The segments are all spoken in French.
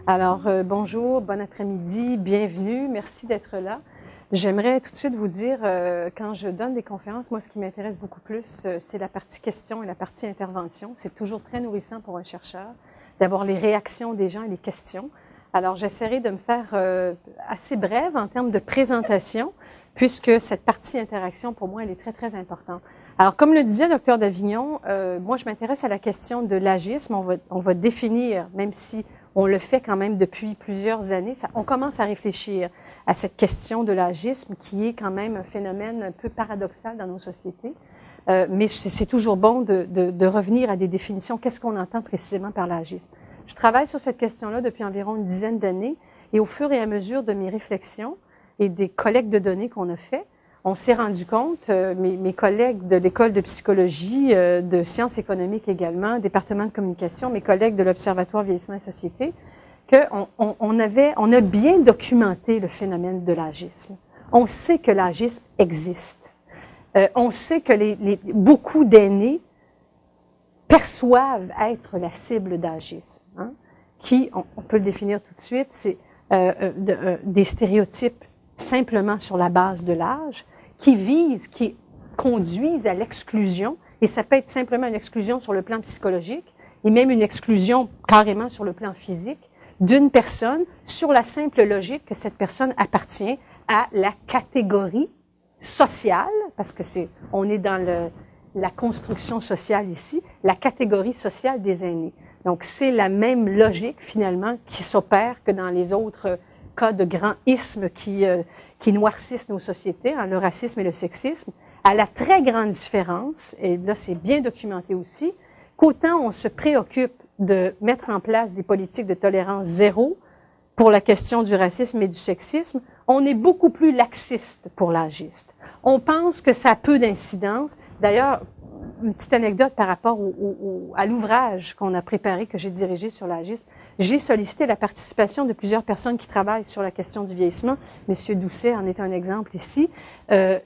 Alors, bonjour, bon après-midi, bienvenue, merci d'être là. J'aimerais tout de suite vous dire, quand je donne des conférences, moi, ce qui m'intéresse beaucoup plus, c'est la partie questions et la partie intervention. C'est toujours très nourrissant pour un chercheur d'avoir les réactions des gens et les questions. Alors, j'essaierai de me faire assez brève en termes de présentation, puisque cette partie interaction, pour moi, elle est très, très importante. Alors, comme le disait Dr Davignon, moi, je m'intéresse à la question de l'agisme. On va définir, même si on le fait quand même depuis plusieurs années, on commence à réfléchir à cette question de l'agisme qui est quand même un phénomène un peu paradoxal dans nos sociétés. Mais c'est toujours bon de revenir à des définitions. Qu'est-ce qu'on entend précisément par l'agisme? Je travaille sur cette question-là depuis environ une dizaine d'années et au fur et à mesure de mes réflexions et des collectes de données qu'on a fait, on s'est rendu compte, mes collègues de l'école de psychologie, de sciences économiques également, département de communication, mes collègues de l'Observatoire vieillissement et société, qu'on a bien documenté le phénomène de l'agisme. On sait que l'agisme existe. On sait que beaucoup d'aînés perçoivent être la cible d'agisme, hein, qui, on peut le définir tout de suite, c'est des stéréotypes simplement sur la base de l'âge, qui conduisent à l'exclusion, et ça peut être simplement une exclusion sur le plan psychologique, et même une exclusion carrément sur le plan physique, d'une personne sur la simple logique que cette personne appartient à la catégorie sociale, parce que on est dans la construction sociale ici, la catégorie sociale des aînés. Donc, c'est la même logique, finalement, qui s'opère que dans les autres cas de grands ismes qui noircissent nos sociétés, hein, le racisme et le sexisme, à la très grande différence, et là, c'est bien documenté aussi, qu'autant on se préoccupe de mettre en place des politiques de tolérance zéro pour la question du racisme et du sexisme, on est beaucoup plus laxiste pour l'agiste. On pense que ça a peu d'incidence. D'ailleurs, une petite anecdote par rapport à l'ouvrage qu'on a préparé, que j'ai dirigé sur l'agisme. J'ai sollicité la participation de plusieurs personnes qui travaillent sur la question du vieillissement. Monsieur Doucet en est un exemple ici.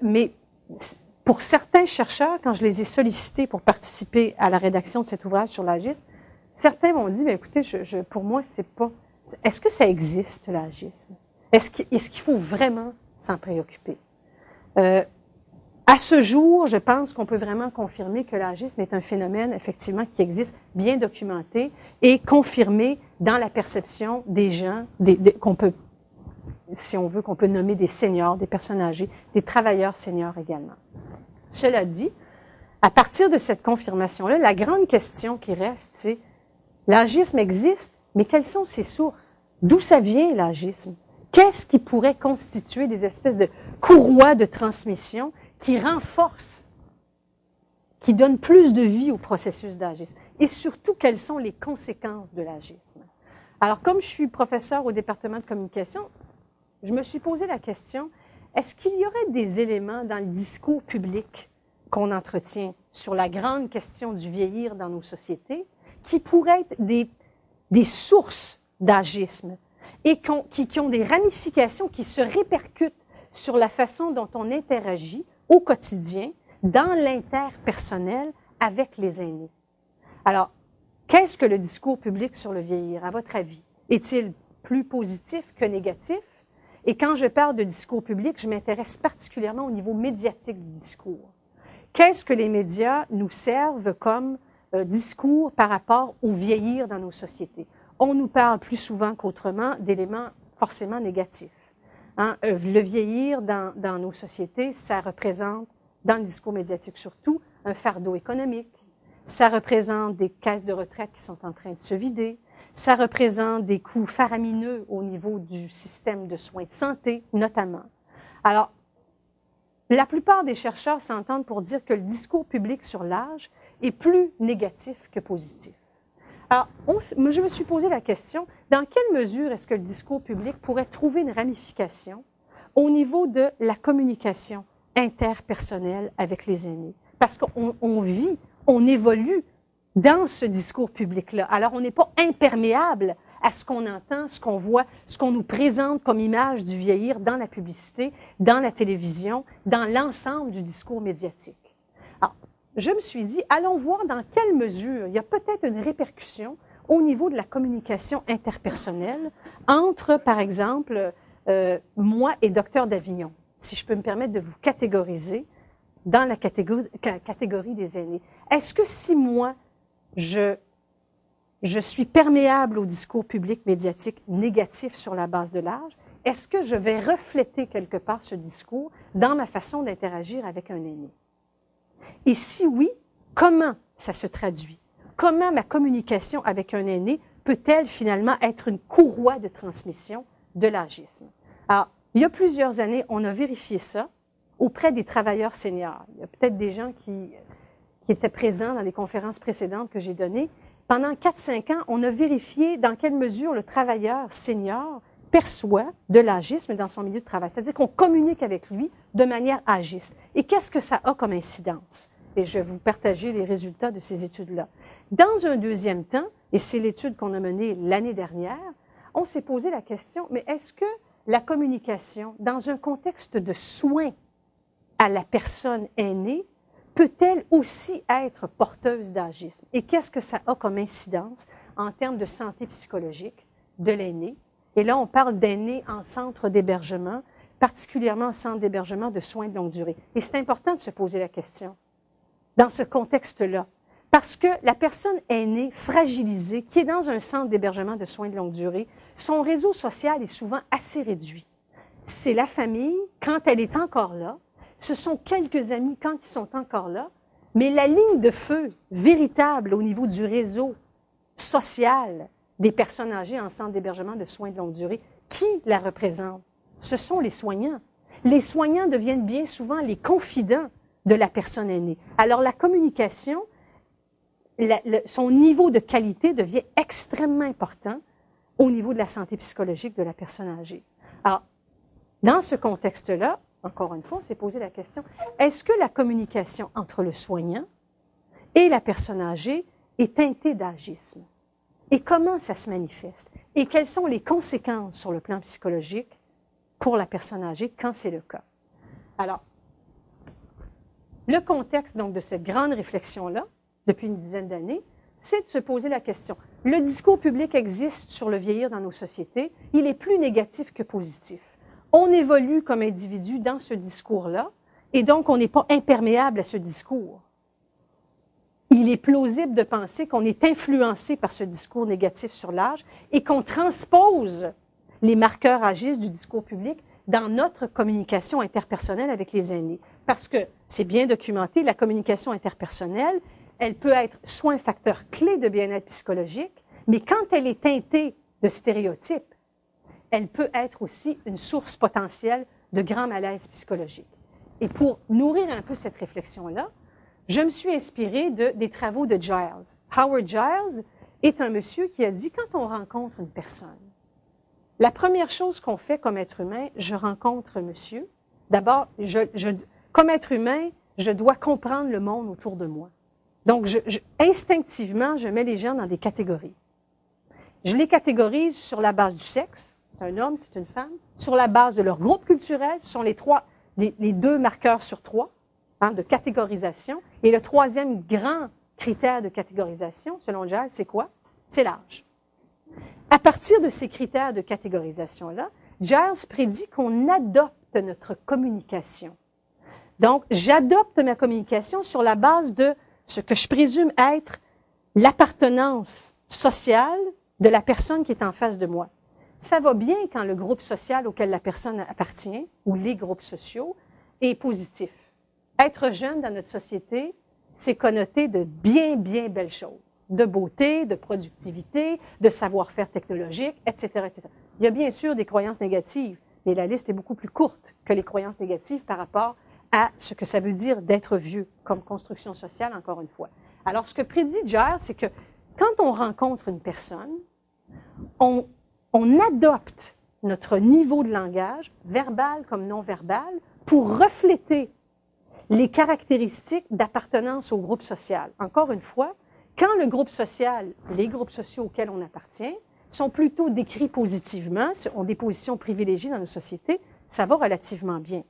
Mais pour certains chercheurs, quand je les ai sollicités pour participer à la rédaction de cet ouvrage sur l'agisme, certains m'ont dit, écoutez, pour moi, c'est pas... Est-ce que ça existe, l'agisme? Est-ce qu'il faut vraiment s'en préoccuper? À ce jour, je pense qu'on peut vraiment confirmer que l'agisme est un phénomène, effectivement, qui existe, bien documenté et confirmé dans la perception des gens, qu'on peut, si on veut, qu'on peut nommer des seniors, des personnes âgées, des travailleurs seniors également. Cela dit, à partir de cette confirmation-là, la grande question qui reste, c'est l'agisme existe, mais quelles sont ses sources? D'où ça vient, l'agisme? Qu'est-ce qui pourrait constituer des espèces de courroies de transmission qui renforcent, qui donnent plus de vie au processus d'agisme? Et surtout, quelles sont les conséquences de l'agisme? Alors, comme je suis professeur au département de communication, je me suis posé la question, est-ce qu'il y aurait des éléments dans le discours public qu'on entretient sur la grande question du vieillir dans nos sociétés qui pourraient être des sources d'agisme et qui ont des ramifications qui se répercutent sur la façon dont on interagit au quotidien, dans l'interpersonnel, avec les aînés. Alors, qu'est-ce que le discours public sur le vieillir, à votre avis? Est-il plus positif que négatif? Et quand je parle de discours public, je m'intéresse particulièrement au niveau médiatique du discours. Qu'est-ce que les médias nous servent comme discours par rapport au vieillir dans nos sociétés? On nous parle plus souvent qu'autrement d'éléments forcément négatifs. Hein, le vieillir dans nos sociétés, ça représente, dans le discours médiatique surtout, un fardeau économique. Ça représente des caisses de retraite qui sont en train de se vider. Ça représente des coûts faramineux au niveau du système de soins de santé, notamment. Alors, la plupart des chercheurs s'entendent pour dire que le discours public sur l'âge est plus négatif que positif. Alors, je me suis posé la question, dans quelle mesure est-ce que le discours public pourrait trouver une ramification au niveau de la communication interpersonnelle avec les aînés? Parce qu'on vit, on évolue dans ce discours public-là. Alors, on n'est pas imperméable à ce qu'on entend, ce qu'on voit, ce qu'on nous présente comme image du vieillir dans la publicité, dans la télévision, dans l'ensemble du discours médiatique. Alors, je me suis dit, allons voir dans quelle mesure il y a peut-être une répercussion au niveau de la communication interpersonnelle entre, par exemple, moi et Docteur Davignon, si je peux me permettre de vous catégoriser dans la catégorie des aînés. Est-ce que si moi, je suis perméable au discours public médiatique négatif sur la base de l'âge, est-ce que je vais refléter quelque part ce discours dans ma façon d'interagir avec un aîné? Et si oui, comment ça se traduit? Comment ma communication avec un aîné peut-elle finalement être une courroie de transmission de l'âgisme? Alors, il y a plusieurs années, on a vérifié ça auprès des travailleurs seniors. Il y a peut-être des gens qui étaient présents dans les conférences précédentes que j'ai données. Pendant 4-5 ans, on a vérifié dans quelle mesure le travailleur senior perçoit de l'agisme dans son milieu de travail. C'est-à-dire qu'on communique avec lui de manière agiste. Et qu'est-ce que ça a comme incidence? Et je vais vous partager les résultats de ces études-là. Dans un deuxième temps, et c'est l'étude qu'on a menée l'année dernière, on s'est posé la question, mais est-ce que la communication, dans un contexte de soins à la personne aînée, peut-elle aussi être porteuse d'agisme? Et qu'est-ce que ça a comme incidence en termes de santé psychologique de l'aîné? Et là, on parle d'aînés en centre d'hébergement, particulièrement en centre d'hébergement de soins de longue durée. Et c'est important de se poser la question dans ce contexte-là. Parce que la personne aînée, fragilisée, qui est dans un centre d'hébergement de soins de longue durée, son réseau social est souvent assez réduit. C'est la famille, quand elle est encore là, ce sont quelques amis quand ils sont encore là, mais la ligne de feu véritable au niveau du réseau social des personnes âgées en centre d'hébergement de soins de longue durée, qui la représente? Ce sont les soignants. Les soignants deviennent bien souvent les confidents de la personne aînée. Alors la communication, son niveau de qualité devient extrêmement important au niveau de la santé psychologique de la personne âgée. Alors, dans ce contexte-là, encore une fois, on s'est posé la question, est-ce que la communication entre le soignant et la personne âgée est teintée d'agisme? Et comment ça se manifeste? Et quelles sont les conséquences sur le plan psychologique pour la personne âgée quand c'est le cas? Alors, le contexte donc de cette grande réflexion-là, depuis une dizaine d'années, c'est de se poser la question. Le discours public existe sur le vieillir dans nos sociétés. Il est plus négatif que positif. On évolue comme individu dans ce discours-là, et donc on n'est pas imperméable à ce discours. Il est plausible de penser qu'on est influencé par ce discours négatif sur l'âge et qu'on transpose les marqueurs agistes du discours public dans notre communication interpersonnelle avec les aînés. Parce que c'est bien documenté, la communication interpersonnelle, elle peut être soit un facteur clé de bien-être psychologique, mais quand elle est teintée de stéréotypes, elle peut être aussi une source potentielle de grand malaise psychologique. Et pour nourrir un peu cette réflexion-là, je me suis inspirée des travaux de Giles. Howard Giles est un monsieur qui a dit, quand on rencontre une personne, la première chose qu'on fait comme être humain, je rencontre monsieur. D'abord, comme être humain, je dois comprendre le monde autour de moi. Donc, instinctivement, je mets les gens dans des catégories. Je les catégorise sur la base du sexe, c'est un homme, c'est une femme, sur la base de leur groupe culturel, ce sont les deux marqueurs sur 3 de catégorisation. Et le troisième grand critère de catégorisation, selon Giles, c'est quoi? C'est l'âge. À partir de ces critères de catégorisation-là, Giles prédit qu'on adopte notre communication. Donc, j'adopte ma communication sur la base de ce que je présume être l'appartenance sociale de la personne qui est en face de moi. Ça va bien quand le groupe social auquel la personne appartient, ou les groupes sociaux, est positif. Être jeune dans notre société, c'est connoté de bien, bien belles choses. De beauté, de productivité, de savoir-faire technologique, etc., etc. Il y a bien sûr des croyances négatives, mais la liste est beaucoup plus courte que les croyances négatives par rapport à ce que ça veut dire d'être vieux comme construction sociale, encore une fois. Alors, ce que prédit Giles, c'est que quand on rencontre une personne, on adopte notre niveau de langage, verbal comme non verbal, pour refléter les caractéristiques d'appartenance au groupe social. Encore une fois, quand le groupe social, les groupes sociaux auxquels on appartient, sont plutôt décrits positivement, ont des positions privilégiées dans nos sociétés, ça va relativement bien.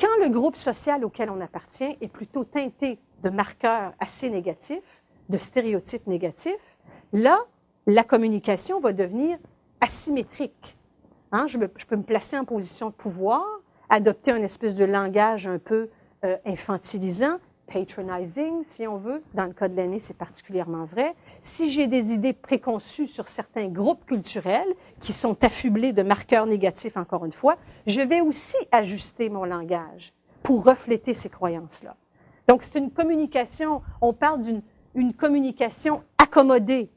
Quand le groupe social auquel on appartient est plutôt teinté de marqueurs assez négatifs, de stéréotypes négatifs, là, la communication va devenir asymétrique. Hein? Je peux me placer en position de pouvoir, adopter une espèce de langage un peu infantilisant, patronizing, si on veut. Dans le cas de l'aîné, c'est particulièrement vrai. Si j'ai des idées préconçues sur certains groupes culturels qui sont affublés de marqueurs négatifs, encore une fois, je vais aussi ajuster mon langage pour refléter ces croyances-là. Donc, c'est une communication, on parle d'une communication accommodée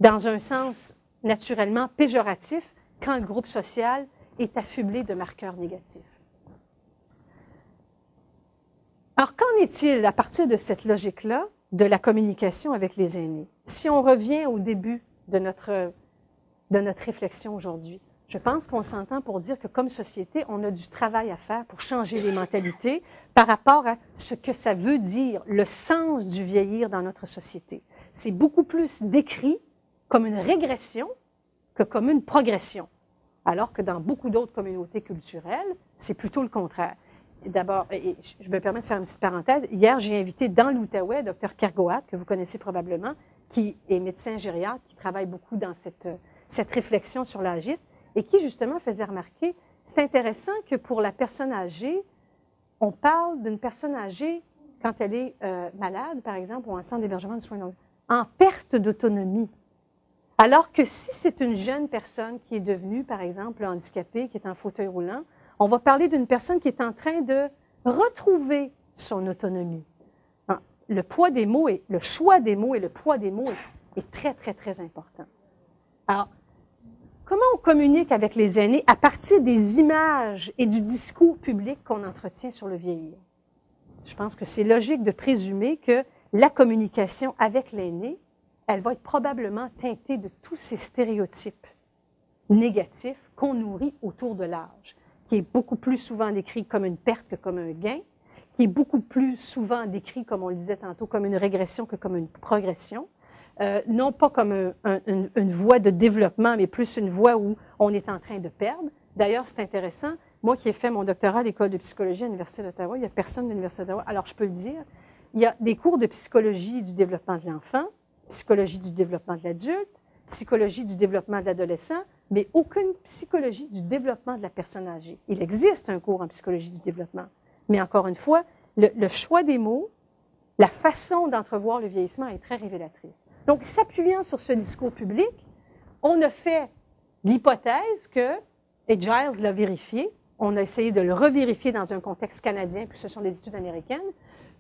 dans un sens naturellement péjoratif quand le groupe social est affublé de marqueurs négatifs. Alors, qu'en est-il à partir de cette logique-là de la communication avec les aînés? Si on revient au début de notre réflexion aujourd'hui, je pense qu'on s'entend pour dire que comme société, on a du travail à faire pour changer les mentalités par rapport à ce que ça veut dire, le sens du vieillir dans notre société. C'est beaucoup plus décrit comme une régression que comme une progression, alors que dans beaucoup d'autres communautés culturelles, c'est plutôt le contraire. D'abord, je me permets de faire une petite parenthèse. Hier, j'ai invité dans l'Outaouais Dr Kergoat, que vous connaissez probablement, qui est médecin gériatre, qui travaille beaucoup dans cette réflexion sur l'agisme, et qui justement faisait remarquer, c'est intéressant que pour la personne âgée, on parle d'une personne âgée quand elle est malade, par exemple, ou en centre d'hébergement de soins longs, en perte d'autonomie. Alors que si c'est une jeune personne qui est devenue, par exemple, handicapée, qui est en fauteuil roulant, on va parler d'une personne qui est en train de retrouver son autonomie. Le poids des mots et le choix des mots et le poids des mots est très, très, très important. Alors, comment on communique avec les aînés à partir des images et du discours public qu'on entretient sur le vieillir? Je pense que c'est logique de présumer que la communication avec l'aîné, elle va être probablement teintée de tous ces stéréotypes négatifs qu'on nourrit autour de l'âge, qui est beaucoup plus souvent décrit comme une perte que comme un gain, qui est beaucoup plus souvent décrit, comme on le disait tantôt, comme une régression que comme une progression. Non pas comme une voie de développement, mais plus une voie où on est en train de perdre. D'ailleurs, c'est intéressant. Moi qui ai fait mon doctorat à l'École de psychologie à l'Université d'Ottawa, il n'y a personne de l'Université d'Ottawa. Alors, je peux le dire, il y a des cours de psychologie du développement de l'enfant, psychologie du développement de l'adulte, psychologie du développement de l'adolescent, mais aucune psychologie du développement de la personne âgée. Il existe un cours en psychologie du développement. Mais encore une fois, le choix des mots, la façon d'entrevoir le vieillissement est très révélatrice. Donc, s'appuyant sur ce discours public, on a fait l'hypothèse que, et Giles l'a vérifié, on a essayé de le revérifier dans un contexte canadien, puis ce sont des études américaines,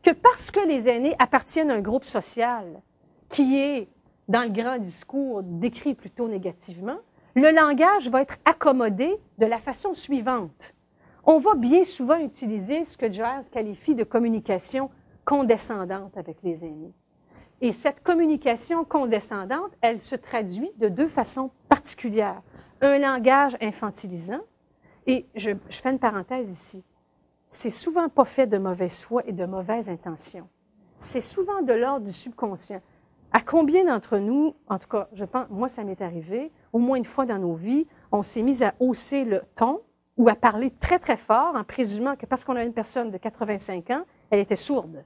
que parce que les aînés appartiennent à un groupe social qui est, dans le grand discours, décrit plutôt négativement, le langage va être accommodé de la façon suivante. On va bien souvent utiliser ce que Giles qualifie de communication condescendante avec les aînés. Et cette communication condescendante, elle se traduit de deux façons particulières. Un langage infantilisant, et je fais une parenthèse ici, c'est souvent pas fait de mauvaise foi et de mauvaise intention. C'est souvent de l'ordre du subconscient. À combien d'entre nous, en tout cas, je pense, moi ça m'est arrivé, au moins une fois dans nos vies, on s'est mis à hausser le ton ou à parler très très fort en présumant que parce qu'on a une personne de 85 ans, elle était sourde.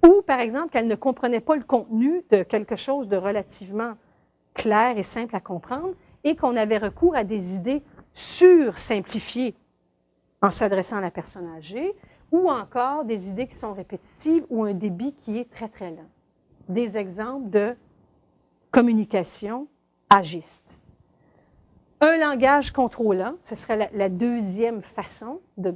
Ou, par exemple, qu'elle ne comprenait pas le contenu de quelque chose de relativement clair et simple à comprendre et qu'on avait recours à des idées sursimplifiées en s'adressant à la personne âgée ou encore des idées qui sont répétitives ou un débit qui est très, très lent. Des exemples de communication agiste. Un langage contrôlant, ce serait la deuxième façon de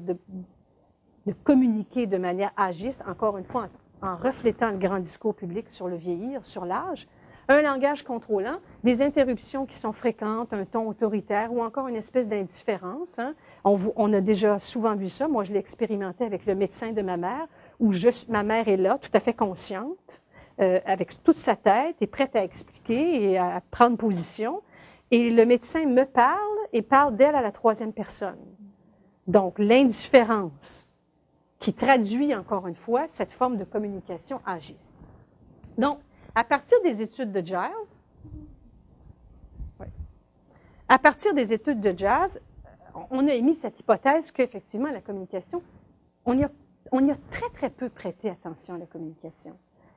communiquer de manière agiste, encore une fois, en reflétant le grand discours public sur le vieillir, sur l'âge, un langage contrôlant, des interruptions qui sont fréquentes, un ton autoritaire ou encore une espèce d'indifférence. Hein. On a déjà souvent vu ça. Moi, je l'ai expérimenté avec le médecin de ma mère, où ma mère est là, tout à fait consciente, avec toute sa tête, et prête à expliquer et à prendre position. Et le médecin me parle et parle d'elle à la troisième personne. Donc, l'indifférence qui traduit, encore une fois, cette forme de communication agiste. Donc, à partir des études de Giles, on a émis cette hypothèse qu'effectivement, la communication, on y a très, très peu prêté attention à la communication.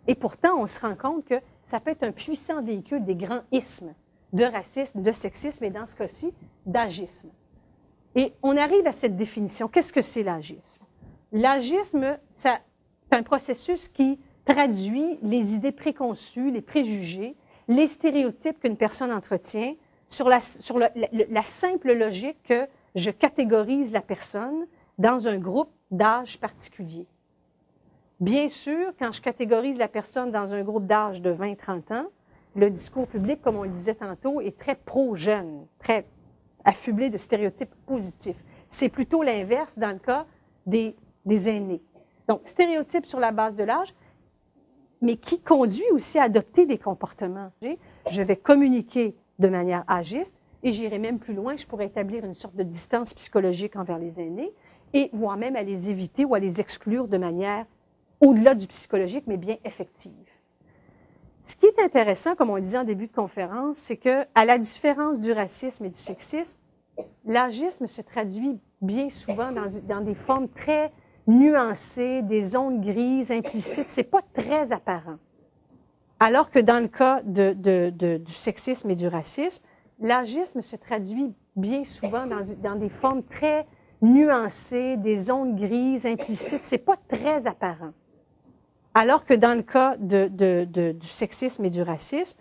Et pourtant, on se rend compte que ça peut être un puissant véhicule des grands ismes de racisme, de sexisme et dans ce cas-ci, d'agisme. Et on arrive à cette définition. Qu'est-ce que c'est l'agisme? L'agisme, c'est un processus qui traduit les idées préconçues, les préjugés, les stéréotypes qu'une personne entretient sur la simple logique que je catégorise la personne dans un groupe d'âge particulier. Bien sûr, quand je catégorise la personne dans un groupe d'âge de 20-30 ans, le discours public, comme on le disait tantôt, est très pro-jeune, très affublé de stéréotypes positifs. C'est plutôt l'inverse dans le cas des aînés. Donc, stéréotypes sur la base de l'âge, mais qui conduit aussi à adopter des comportements. Je vais communiquer de manière agiste et j'irai même plus loin, je pourrais établir une sorte de distance psychologique envers les aînés et voire même à les éviter ou à les exclure de manière au-delà du psychologique, mais bien effective. Ce qui est intéressant, comme on le disait en début de conférence, c'est que, à la différence du racisme et du sexisme, l'agisme se traduit bien souvent dans des formes très nuancées, des zones grises, implicites. C'est pas très apparent. Alors que dans le cas du sexisme et du racisme, l'agisme se traduit bien souvent dans des formes très nuancées, des zones grises, implicites. C'est pas très apparent. Alors que dans le cas du sexisme et du racisme,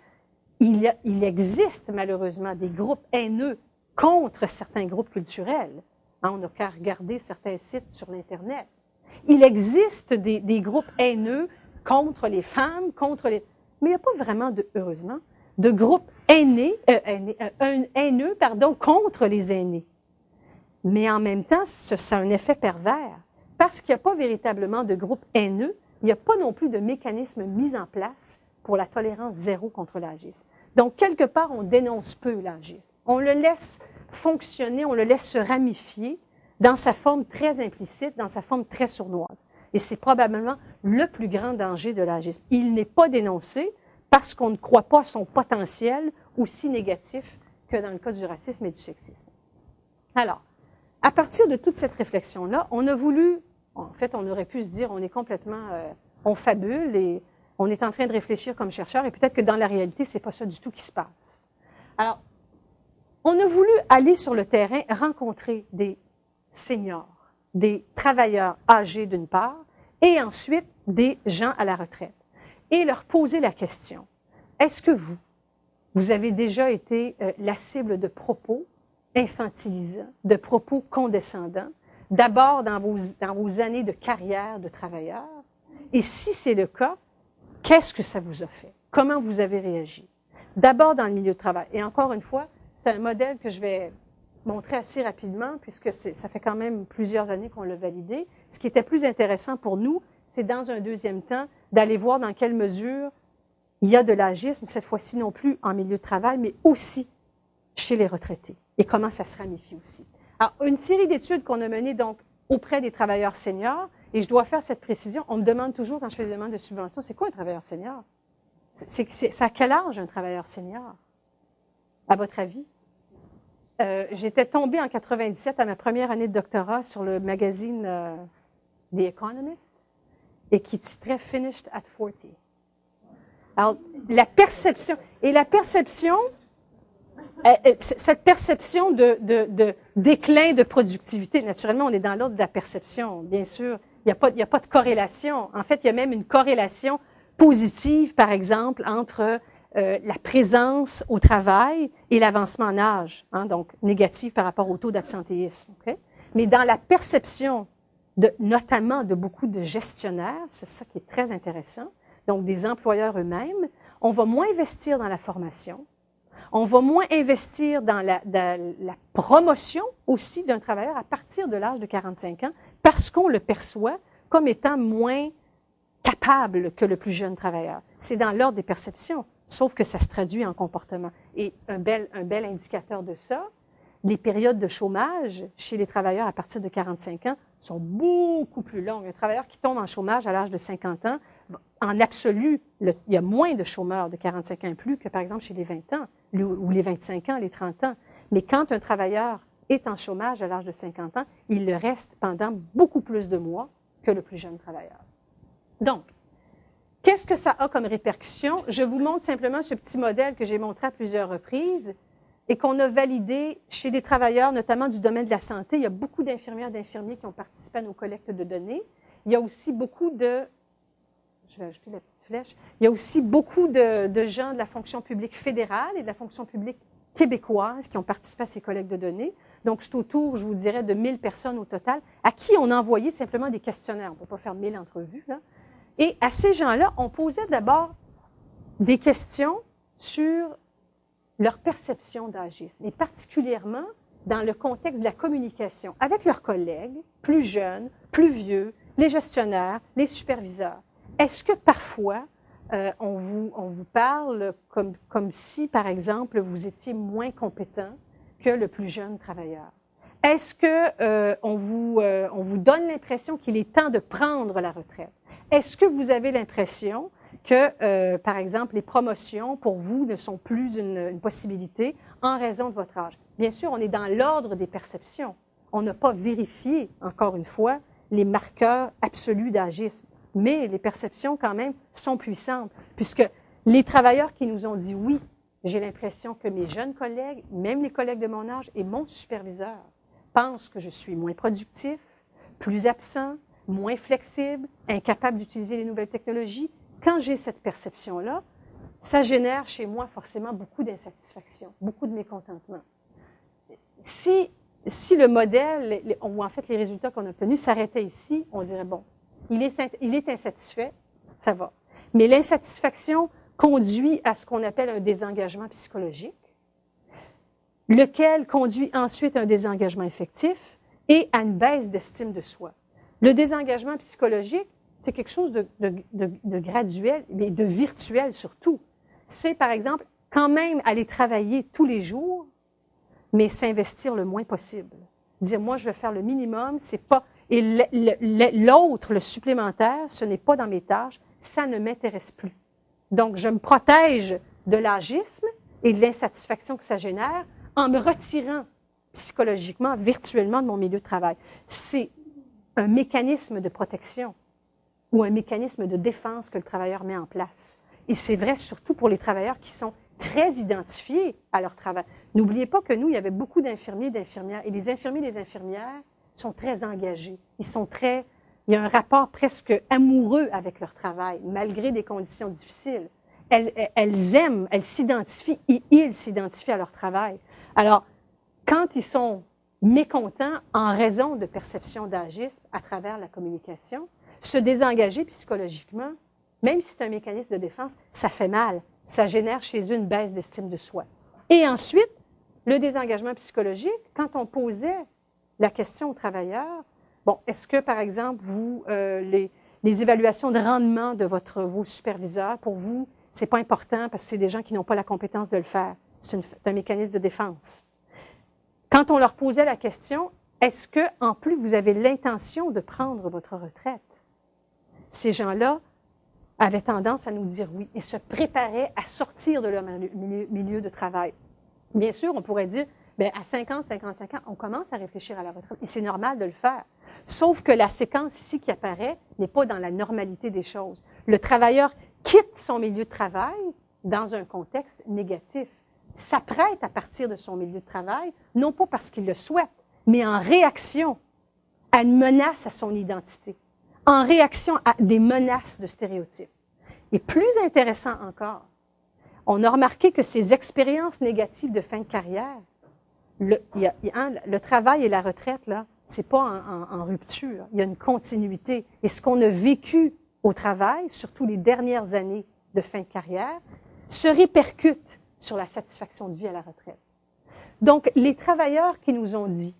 il existe malheureusement des groupes haineux contre certains groupes culturels. On n'a qu'à regarder certains sites sur l'Internet. Il existe des groupes haineux contre les femmes, mais il n'y a pas vraiment, heureusement, de groupes haineux contre les aînés. Mais en même temps, ça a un effet pervers. Parce qu'il n'y a pas véritablement de groupe haineux, il n'y a pas non plus de mécanisme mis en place pour la tolérance zéro contre l'agisme. Donc, quelque part, on dénonce peu l'agisme. On le laisse fonctionner, on le laisse se ramifier dans sa forme très implicite, dans sa forme très sournoise. Et c'est probablement le plus grand danger de l'agisme. Il n'est pas dénoncé parce qu'on ne croit pas à son potentiel aussi négatif que dans le cas du racisme et du sexisme. Alors, à partir de toute cette réflexion-là, on a voulu, en fait, on aurait pu se dire, on est complètement, on fabule et on est en train de réfléchir comme chercheur et peut-être que dans la réalité, c'est pas ça du tout qui se passe. Alors, on a voulu aller sur le terrain, rencontrer des seniors, des travailleurs âgés d'une part, et ensuite des gens à la retraite, et leur poser la question, est-ce que vous avez déjà été la cible de propos infantilisants, de propos condescendants, d'abord dans vos années de carrière de travailleur, et si c'est le cas, qu'est-ce que ça vous a fait? Comment vous avez réagi? D'abord dans le milieu de travail. Et encore une fois, c'est un modèle que je vais montrer assez rapidement, puisque ça fait quand même plusieurs années qu'on l'a validé. Ce qui était plus intéressant pour nous, c'est dans un deuxième temps d'aller voir dans quelle mesure il y a de l'agisme, cette fois-ci non plus en milieu de travail, mais aussi chez les retraités, et comment ça se ramifie aussi. Alors, une série d'études qu'on a menées donc auprès des travailleurs seniors, et je dois faire cette précision, on me demande toujours quand je fais des demandes de subvention, c'est quoi un travailleur senior? C'est à quel âge un travailleur senior, à votre avis? J'étais tombée en 97 à ma première année de doctorat sur le magazine The Economist et qui titrait Finished at 40. Alors, cette perception de déclin de productivité, naturellement, on est dans l'ordre de la perception, bien sûr. Il n'y a pas de corrélation. En fait, il y a même une corrélation positive, par exemple, entre la présence au travail et l'avancement en âge, donc négative par rapport au taux d'absentéisme. Okay? Mais dans la perception, notamment de beaucoup de gestionnaires, c'est ça qui est très intéressant, donc des employeurs eux-mêmes, on va moins investir dans la formation, on va moins investir dans la promotion aussi d'un travailleur à partir de l'âge de 45 ans parce qu'on le perçoit comme étant moins capable que le plus jeune travailleur. C'est dans l'ordre des perceptions, sauf que ça se traduit en comportement. Et un bel indicateur de ça, les périodes de chômage chez les travailleurs à partir de 45 ans sont beaucoup plus longues. Un travailleur qui tombe en chômage à l'âge de 50 ans, en absolu, il y a moins de chômeurs de 45 ans et plus que, par exemple, chez les 20 ans, ou les 25 ans, les 30 ans. Mais quand un travailleur est en chômage à l'âge de 50 ans, il le reste pendant beaucoup plus de mois que le plus jeune travailleur. Donc, qu'est-ce que ça a comme répercussion? Je vous montre simplement ce petit modèle que j'ai montré à plusieurs reprises et qu'on a validé chez des travailleurs, notamment du domaine de la santé. Il y a beaucoup d'infirmières et d'infirmiers qui ont participé à nos collectes de données. Il y a aussi beaucoup de... Je vais ajouter la petite flèche. Il y a aussi beaucoup de gens de la fonction publique fédérale et de la fonction publique québécoise qui ont participé à ces collectes de données. Donc, c'est autour, je vous dirais, de 1000 personnes au total, à qui on a envoyé simplement des questionnaires. On ne peut pas faire 1000 entrevues, là. Et à ces gens-là, on posait d'abord des questions sur leur perception d'agisme, et particulièrement dans le contexte de la communication avec leurs collègues, plus jeunes, plus vieux, les gestionnaires, les superviseurs. Est-ce que parfois, on vous parle comme si, par exemple, vous étiez moins compétent que le plus jeune travailleur? Est-ce que on vous donne l'impression qu'il est temps de prendre la retraite? Est-ce que vous avez l'impression que, par exemple, les promotions, pour vous, ne sont plus une possibilité en raison de votre âge? Bien sûr, on est dans l'ordre des perceptions. On n'a pas vérifié, encore une fois, les marqueurs absolus d'agisme. Mais les perceptions, quand même, sont puissantes, puisque les travailleurs qui nous ont dit oui, j'ai l'impression que mes jeunes collègues, même les collègues de mon âge et mon superviseur, pensent que je suis moins productif, plus absent, moins flexible, incapable d'utiliser les nouvelles technologies. Quand j'ai cette perception-là, ça génère chez moi forcément beaucoup d'insatisfaction, beaucoup de mécontentement. Si le modèle, ou en fait les résultats qu'on a obtenus s'arrêtaient ici, on dirait, bon, il est insatisfait, ça va. Mais l'insatisfaction conduit à ce qu'on appelle un désengagement psychologique, lequel conduit ensuite à un désengagement effectif et à une baisse d'estime de soi. Le désengagement psychologique, c'est quelque chose de graduel, mais de virtuel surtout. C'est, par exemple, quand même aller travailler tous les jours, mais s'investir le moins possible. Dire, moi, je vais faire le minimum, c'est pas... Et l'autre, le supplémentaire, ce n'est pas dans mes tâches, ça ne m'intéresse plus. Donc, je me protège de l'agisme et de l'insatisfaction que ça génère en me retirant psychologiquement, virtuellement de mon milieu de travail. C'est un mécanisme de protection ou un mécanisme de défense que le travailleur met en place. Et c'est vrai surtout pour les travailleurs qui sont très identifiés à leur travail. N'oubliez pas que nous, il y avait beaucoup d'infirmiers et d'infirmières, et les infirmiers et les infirmières sont très engagés. Il y a un rapport presque amoureux avec leur travail, malgré des conditions difficiles. Elles aiment, elles s'identifient et ils s'identifient à leur travail. Alors, quand ils sont mécontents en raison de perceptions d'agisme à travers la communication, se désengager psychologiquement, même si c'est un mécanisme de défense, ça fait mal. Ça génère chez eux une baisse d'estime de soi. Et ensuite, le désengagement psychologique, quand on posait la question aux travailleurs, bon, est-ce que, par exemple, vous, les évaluations de rendement de vos superviseurs, pour vous, c'est pas important parce que c'est des gens qui n'ont pas la compétence de le faire. C'est un mécanisme de défense. Quand on leur posait la question, est-ce que, en plus, vous avez l'intention de prendre votre retraite? Ces gens-là avaient tendance à nous dire oui et se préparaient à sortir de leur milieu de travail. Bien sûr, on pourrait dire, bien, à 50, 55 ans, on commence à réfléchir à la retraite et c'est normal de le faire. Sauf que la séquence ici qui apparaît n'est pas dans la normalité des choses. Le travailleur quitte son milieu de travail dans un contexte négatif, s'apprête à partir de son milieu de travail, non pas parce qu'il le souhaite, mais en réaction à une menace à son identité, en réaction à des menaces de stéréotypes. Et plus intéressant encore, on a remarqué que ces expériences négatives de fin de carrière, le travail et la retraite, là, c'est pas en rupture, il y a une continuité. Et ce qu'on a vécu au travail, surtout les dernières années de fin de carrière, se répercute sur la satisfaction de vie à la retraite. Donc, les travailleurs qui nous ont dit,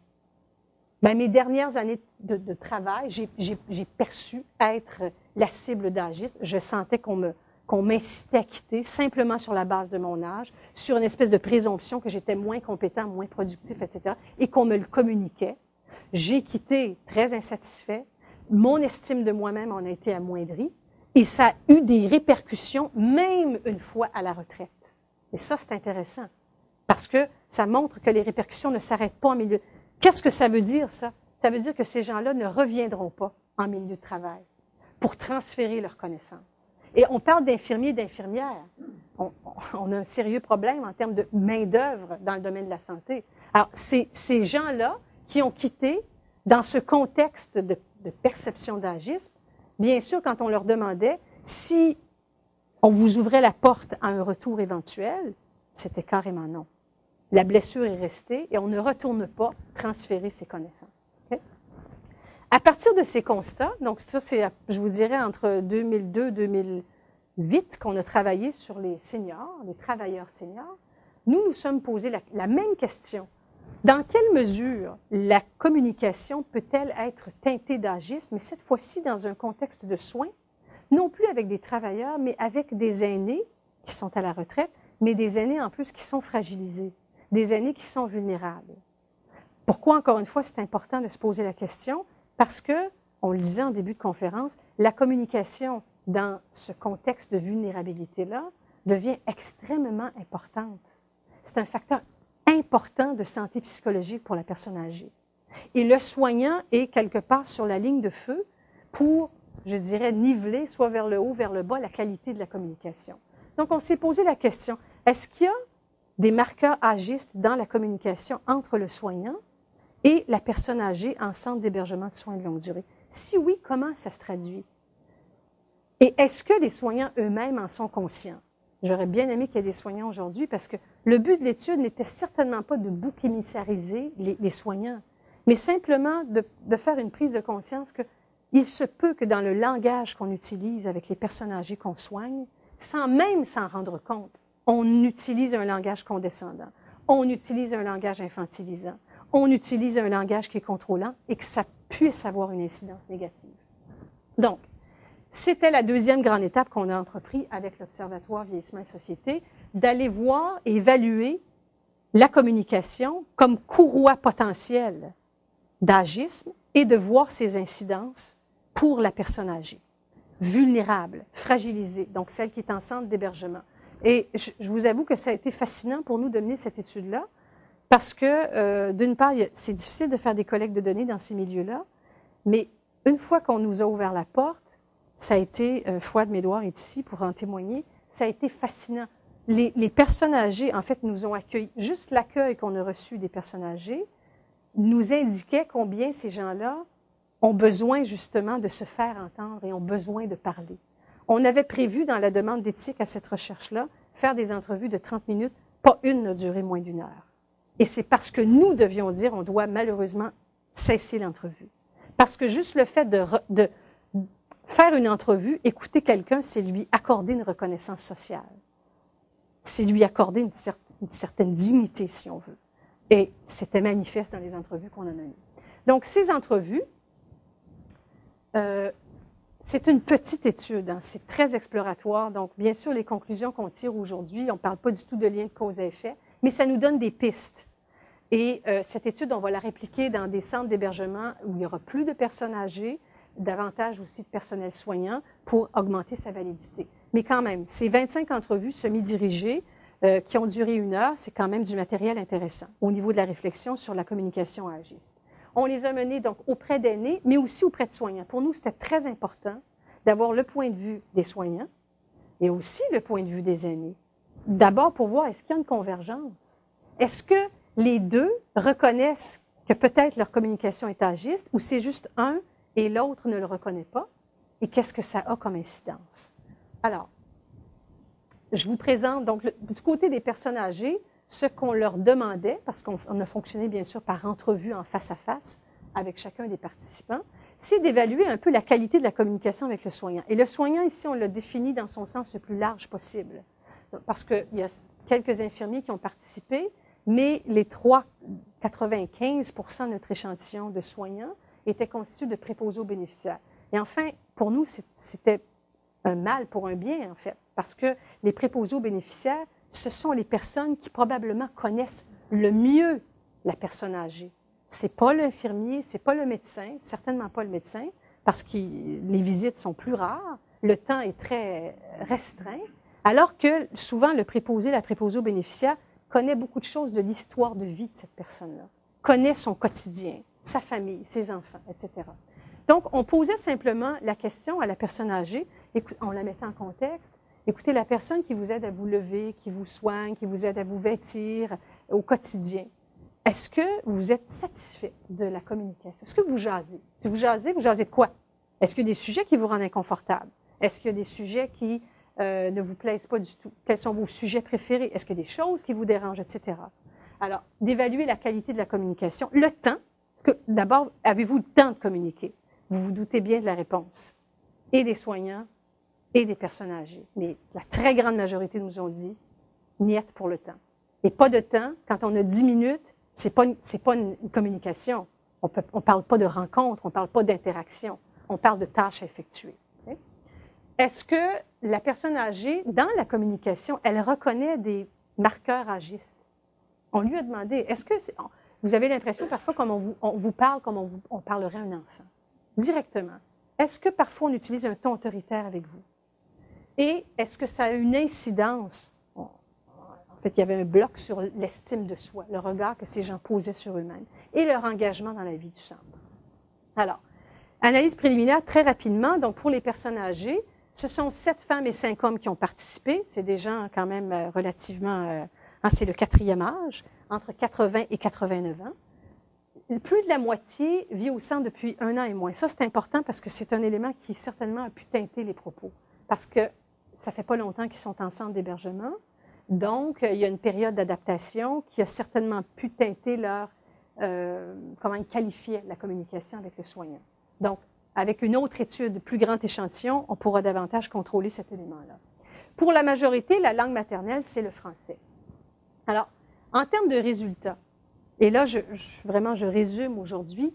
ben, mes dernières années de travail, j'ai perçu être la cible d'agisme. Je sentais qu'on m'incitait à quitter simplement sur la base de mon âge, sur une espèce de présomption que j'étais moins compétent, moins productif, etc., et qu'on me le communiquait. J'ai quitté très insatisfait. Mon estime de moi-même en a été amoindrie. Et ça a eu des répercussions, même une fois à la retraite. Et ça, c'est intéressant. Parce que ça montre que les répercussions ne s'arrêtent pas en milieu. Qu'est-ce que ça veut dire, ça? Ça veut dire que ces gens-là ne reviendront pas en milieu de travail pour transférer leurs connaissances. Et on parle d'infirmiers et d'infirmières. On a un sérieux problème en termes de main-d'œuvre dans le domaine de la santé. Alors, ces gens-là qui ont quitté dans ce contexte de perception d'agisme, bien sûr, quand on leur demandait si on vous ouvrait la porte à un retour éventuel, c'était carrément non. La blessure est restée et on ne retourne pas transférer ses connaissances. Okay? À partir de ces constats, donc ça c'est, je vous dirais, entre 2002 et 2008 qu'on a travaillé sur les seniors, les travailleurs seniors, nous sommes posé la même question. Dans quelle mesure la communication peut-elle être teintée d'agisme, mais cette fois-ci dans un contexte de soins, non plus avec des travailleurs, mais avec des aînés qui sont à la retraite, mais des aînés en plus qui sont fragilisés, des aînés qui sont vulnérables. Pourquoi, encore une fois, c'est important de se poser la question? Parce que, on le disait en début de conférence, la communication dans ce contexte de vulnérabilité-là devient extrêmement importante. C'est un facteur important de santé psychologique pour la personne âgée. Et le soignant est quelque part sur la ligne de feu pour, je dirais, niveler, soit vers le haut, vers le bas, la qualité de la communication. Donc, on s'est posé la question, est-ce qu'il y a des marqueurs agistes dans la communication entre le soignant et la personne âgée en centre d'hébergement de soins de longue durée? Si oui, comment ça se traduit? Et est-ce que les soignants eux-mêmes en sont conscients? J'aurais bien aimé qu'il y ait des soignants aujourd'hui parce que le but de l'étude n'était certainement pas de bouc émissariser les soignants, mais simplement de faire une prise de conscience qu'il se peut que dans le langage qu'on utilise avec les personnes âgées qu'on soigne, sans même s'en rendre compte, on utilise un langage condescendant, on utilise un langage infantilisant, on utilise un langage qui est contrôlant et que ça puisse avoir une incidence négative. Donc, c'était la deuxième grande étape qu'on a entrepris avec l'Observatoire Vieillissement et Société, d'aller voir et évaluer la communication comme courroie potentielle d'agisme et de voir ses incidences pour la personne âgée, vulnérable, fragilisée, donc celle qui est en centre d'hébergement. Et je vous avoue que ça a été fascinant pour nous de mener cette étude-là, parce que, d'une part, c'est difficile de faire des collectes de données dans ces milieux-là, mais une fois qu'on nous a ouvert la porte, ça a été, Fouad Medouar est ici pour en témoigner, ça a été fascinant. Les personnes âgées, en fait, nous ont accueillis. Juste l'accueil qu'on a reçu des personnes âgées nous indiquait combien ces gens-là ont besoin justement de se faire entendre et ont besoin de parler. On avait prévu dans la demande d'éthique à cette recherche-là, faire des entrevues de 30 minutes, pas une n'a duré moins d'1 heure. Et c'est parce que nous devions dire, on doit malheureusement cesser l'entrevue. Parce que juste le fait de faire une entrevue, écouter quelqu'un, c'est lui accorder une reconnaissance sociale. C'est lui accorder une certaine dignité, si on veut. Et c'était manifeste dans les entrevues qu'on a menées. Donc, ces entrevues, c'est une petite étude, hein, c'est très exploratoire. Donc, bien sûr, les conclusions qu'on tire aujourd'hui, on ne parle pas du tout de lien de cause à effet, mais ça nous donne des pistes. Et cette étude, on va la répliquer dans des centres d'hébergement où il y aura plus de personnes âgées, davantage aussi de personnel soignant pour augmenter sa validité. Mais quand même, ces 25 entrevues semi-dirigées qui ont duré 1 heure, c'est quand même du matériel intéressant au niveau de la réflexion sur la communication agiste. On les a menées donc auprès d'aînés, mais aussi auprès de soignants. Pour nous, c'était très important d'avoir le point de vue des soignants et aussi le point de vue des aînés. D'abord pour voir est-ce qu'il y a une convergence. Est-ce que les deux reconnaissent que peut-être leur communication est agiste ou c'est juste un et l'autre ne le reconnaît pas, et qu'est-ce que ça a comme incidence? Alors, je vous présente donc du côté des personnes âgées, ce qu'on leur demandait, parce qu'on a fonctionné bien sûr par entrevue en face à face avec chacun des participants, c'est d'évaluer un peu la qualité de la communication avec le soignant. Et le soignant, ici, on l'a défini dans son sens le plus large possible, parce qu'il y a quelques infirmiers qui ont participé, mais les 95% de notre échantillon de soignants était constitué de préposés aux bénéficiaires. Et enfin, pour nous, c'était un mal pour un bien, en fait, parce que les préposés aux bénéficiaires, ce sont les personnes qui probablement connaissent le mieux la personne âgée. C'est pas l'infirmier, c'est pas le médecin, certainement pas le médecin, parce que les visites sont plus rares, le temps est très restreint, alors que souvent le préposé, la préposée aux bénéficiaires connaît beaucoup de choses de l'histoire de vie de cette personne-là, connaît son quotidien, sa famille, ses enfants, etc. Donc, on posait simplement la question à la personne âgée, en la mettant en contexte. Écoutez, la personne qui vous aide à vous lever, qui vous soigne, qui vous aide à vous vêtir au quotidien, est-ce que vous êtes satisfait de la communication? Est-ce que vous jasez? Si vous jasez de quoi? Est-ce qu'il y a des sujets qui vous rendent inconfortable? Est-ce qu'il y a des sujets qui ne vous plaisent pas du tout? Quels sont vos sujets préférés? Est-ce qu'il y a des choses qui vous dérangent, etc.? Alors, d'évaluer la qualité de la communication. Le temps, d'abord, avez-vous le temps de communiquer? Vous vous doutez bien de la réponse. Et des soignants, et des personnes âgées. Mais la très grande majorité nous ont dit, niet pour le temps. Et pas de temps, quand on a 10 minutes, c'est pas une communication. On parle pas de rencontre, on parle pas d'interaction. On parle de tâches à effectuer. Okay? Est-ce que la personne âgée, dans la communication, elle reconnaît des marqueurs agistes? On lui a demandé, est-ce que vous avez l'impression parfois comme on vous parle comme on parlerait à un enfant? Directement. Est-ce que parfois on utilise un ton autoritaire avec vous? Et est-ce que ça a une incidence? En fait, il y avait un bloc sur l'estime de soi, le regard que ces gens posaient sur eux-mêmes et leur engagement dans la vie du centre. Alors, analyse préliminaire très rapidement. Donc, pour les personnes âgées, ce sont 7 femmes et 5 hommes qui ont participé. C'est des gens quand même relativement... c'est le 4e âge, entre 80 et 89 ans. Plus de la moitié vit au centre depuis 1 an et moins. Ça, c'est important parce que c'est un élément qui certainement a pu teinter les propos. Parce que ça fait pas longtemps qu'ils sont en centre d'hébergement. Donc, il y a une période d'adaptation qui a certainement pu teinter leur, comment ils qualifiaient la communication avec le soignant. Donc, avec une autre étude, plus grand échantillon, on pourra davantage contrôler cet élément-là. Pour la majorité, la langue maternelle, c'est le français. Alors, en termes de résultats, et là, vraiment, je résume aujourd'hui,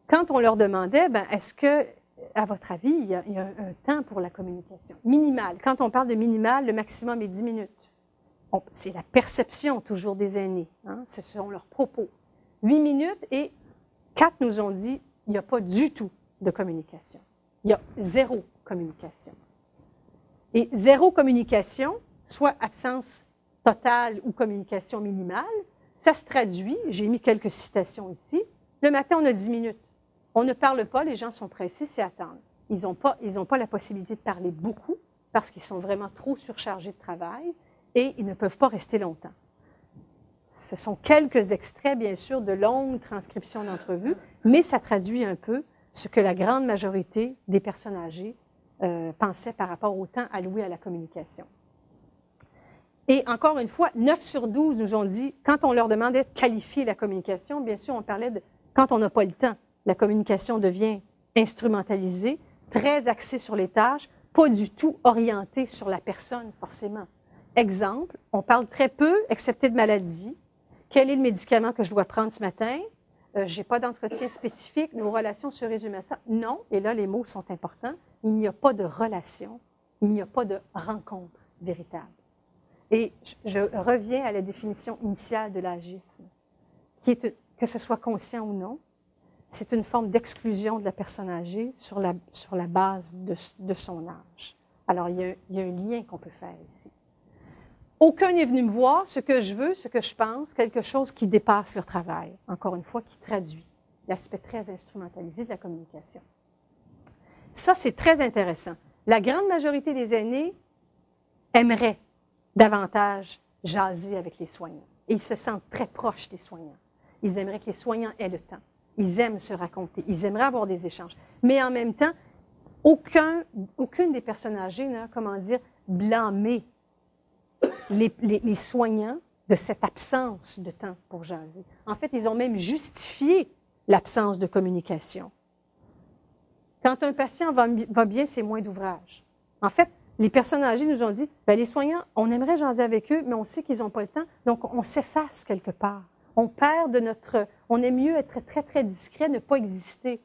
quand on leur demandait, est-ce que, à votre avis, il y a un temps pour la communication? Minimal. Quand on parle de minimal, le maximum est 10 minutes. C'est la perception toujours des aînés. Hein? Ce sont leurs propos. 8 minutes et 4 nous ont dit, il n'y a pas du tout de communication. Il y a 0 communication. Et 0 communication, soit absence totale ou communication minimale, ça se traduit, j'ai mis quelques citations ici, le matin on a 10 minutes. On ne parle pas, les gens sont pressés, c'est attendre. Ils n'ont pas la possibilité de parler beaucoup parce qu'ils sont vraiment trop surchargés de travail et ils ne peuvent pas rester longtemps. Ce sont quelques extraits, bien sûr, de longues transcriptions d'entrevues, mais ça traduit un peu ce que la grande majorité des personnes âgées pensaient par rapport au temps alloué à la communication. Et encore une fois, 9 sur 12 nous ont dit, quand on leur demandait de qualifier la communication, bien sûr, on parlait de quand on n'a pas le temps. La communication devient instrumentalisée, très axée sur les tâches, pas du tout orientée sur la personne, forcément. Exemple, on parle très peu, excepté de maladie. Quel est le médicament que je dois prendre ce matin? Je n'ai pas d'entretien spécifique, nos relations se résument à ça. Non, et là, les mots sont importants, il n'y a pas de relation, il n'y a pas de rencontre véritable. Et je reviens à la définition initiale de l'agisme, qui est que ce soit conscient ou non, c'est une forme d'exclusion de la personne âgée sur la base de son âge. Alors, il y a un lien qu'on peut faire ici. Aucun n'est venu me voir, ce que je veux, ce que je pense, quelque chose qui dépasse leur travail, encore une fois, qui traduit l'aspect très instrumentalisé de la communication. Ça, c'est très intéressant. La grande majorité des aînés aimeraient davantage jaser avec les soignants. Et ils se sentent très proches des soignants. Ils aimeraient que les soignants aient le temps. Ils aiment se raconter. Ils aimeraient avoir des échanges. Mais en même temps, aucune des personnes âgées n'a, blâmé les soignants de cette absence de temps pour jaser. En fait, ils ont même justifié l'absence de communication. Quand un patient va bien, c'est moins d'ouvrage. En fait, les personnes âgées nous ont dit, les soignants, on aimerait jaser avec eux, mais on sait qu'ils n'ont pas le temps, donc on s'efface quelque part. On perd de on aime mieux être très, très discret, ne pas exister.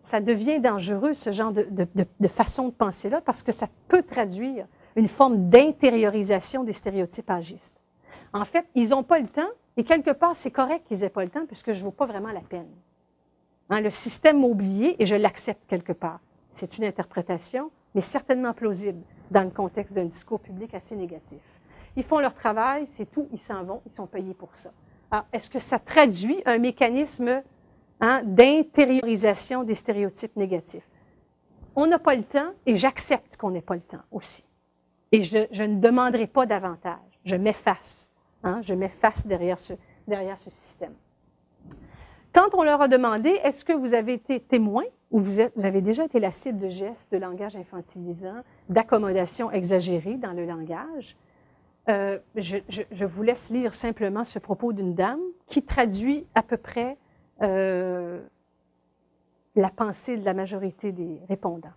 Ça devient dangereux, ce genre de façon de penser-là, parce que ça peut traduire une forme d'intériorisation des stéréotypes agistes. En fait, ils n'ont pas le temps, et quelque part, c'est correct qu'ils n'aient pas le temps, puisque je ne vaux pas vraiment la peine. Hein, le système m'a oublié, et je l'accepte quelque part. C'est une interprétation, mais certainement plausible dans le contexte d'un discours public assez négatif. Ils font leur travail, c'est tout, ils s'en vont, ils sont payés pour ça. Alors, est-ce que ça traduit un mécanisme d'intériorisation des stéréotypes négatifs? on n'a pas le temps et j'accepte qu'on n'ait pas le temps aussi. Et je ne demanderai pas davantage. Je m'efface. Hein, je m'efface derrière ce système. Quand on leur a demandé, est-ce que vous avez été témoin ou vous avez déjà été la cible de gestes, de langage infantilisant, d'accommodation exagérée dans le langage, je vous laisse lire simplement ce propos d'une dame qui traduit à peu près la pensée de la majorité des répondants.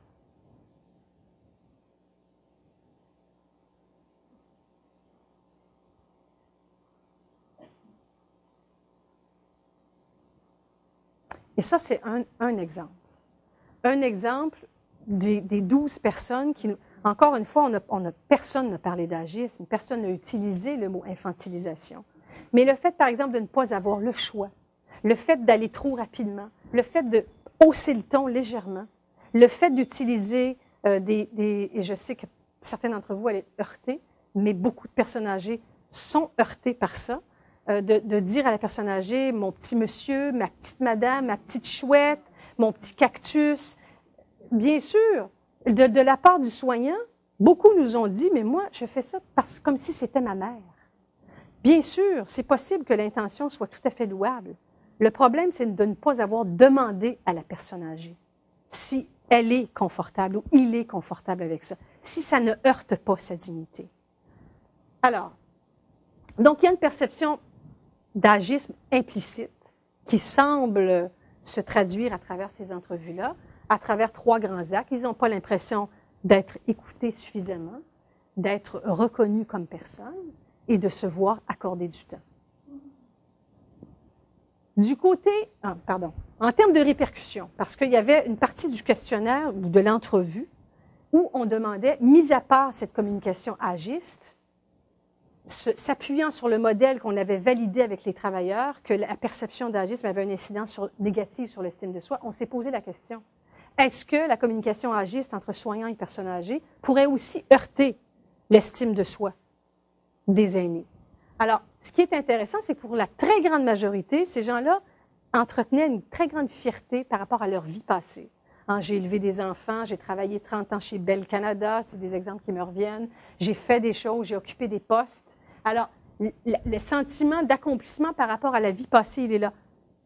Et ça, c'est un exemple. Un exemple des 12 personnes qui... Encore une fois, personne n'a parlé d'agisme, personne n'a utilisé le mot infantilisation. Mais le fait, par exemple, de ne pas avoir le choix, le fait d'aller trop rapidement, le fait de hausser le ton légèrement, le fait d'utiliser et je sais que certains d'entre vous allaient heurter, mais beaucoup de personnes âgées sont heurtées par ça, de dire à la personne âgée, mon petit monsieur, ma petite madame, ma petite chouette, mon petit cactus. Bien sûr, de la part du soignant, beaucoup nous ont dit, mais moi, je fais ça comme si c'était ma mère. Bien sûr, c'est possible que l'intention soit tout à fait louable. Le problème, c'est de ne pas avoir demandé à la personne âgée si elle est confortable ou il est confortable avec ça, si ça ne heurte pas sa dignité. Alors, donc il y a une perception d'agisme implicite qui semble se traduire à travers ces entrevues-là, à travers 3 grands actes. Ils n'ont pas l'impression d'être écoutés suffisamment, d'être reconnus comme personne et de se voir accorder du temps. Du côté, en termes de répercussions, parce qu'il y avait une partie du questionnaire ou de l'entrevue où on demandait, mis à part cette communication agiste, s'appuyant sur le modèle qu'on avait validé avec les travailleurs, que la perception d'agisme avait une incidence négative sur l'estime de soi, on s'est posé la question. Est-ce que la communication agiste entre soignants et personnes âgées pourrait aussi heurter l'estime de soi des aînés? Alors, ce qui est intéressant, c'est que pour la très grande majorité, ces gens-là entretenaient une très grande fierté par rapport à leur vie passée. Hein, j'ai élevé des enfants, j'ai travaillé 30 ans chez Bell Canada, c'est des exemples qui me reviennent. J'ai fait des choses, j'ai occupé des postes. Alors, le sentiment d'accomplissement par rapport à la vie passée, il est là.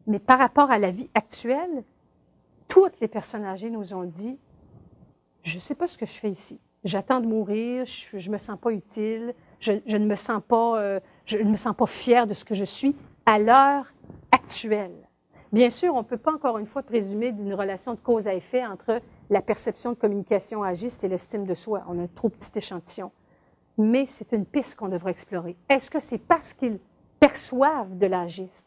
Mais par rapport à la vie actuelle, toutes les personnes âgées nous ont dit, je ne sais pas ce que je fais ici. J'attends de mourir, je me sens pas utile, je ne me sens pas fière de ce que je suis à l'heure actuelle. Bien sûr, on ne peut pas encore une fois présumer d'une relation de cause à effet entre la perception de communication agiste et l'estime de soi. On a un trop petit échantillon. Mais c'est une piste qu'on devrait explorer. Est-ce que c'est parce qu'ils perçoivent de l'agisme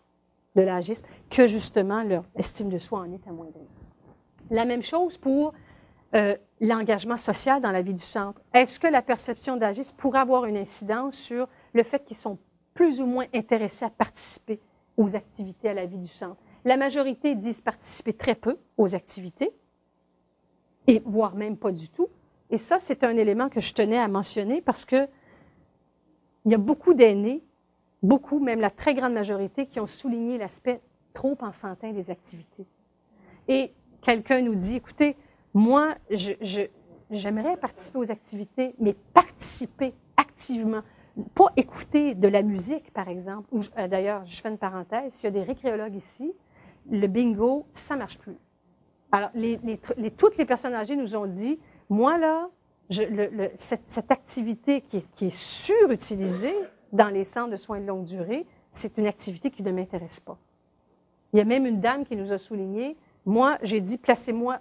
que justement leur estime de soi en est amoindrie? La même chose pour l'engagement social dans la vie du centre. Est-ce que la perception d'agisme pourrait avoir une incidence sur le fait qu'ils sont plus ou moins intéressés à participer aux activités à la vie du centre? La majorité disent participer très peu aux activités, et voire même pas du tout. Et ça, c'est un élément que je tenais à mentionner parce que il y a beaucoup d'aînés, beaucoup, même la très grande majorité, qui ont souligné l'aspect trop enfantin des activités. Et quelqu'un nous dit, écoutez, moi, j'aimerais participer aux activités, mais participer activement. Pas écouter de la musique, par exemple. D'ailleurs, je fais une parenthèse, s'il y a des récréologues ici, le bingo, ça ne marche plus. Alors, toutes les personnes âgées nous ont dit, moi, là, cette activité qui est surutilisée dans les centres de soins de longue durée, c'est une activité qui ne m'intéresse pas. Il y a même une dame qui nous a souligné, moi, j'ai dit, placez-moi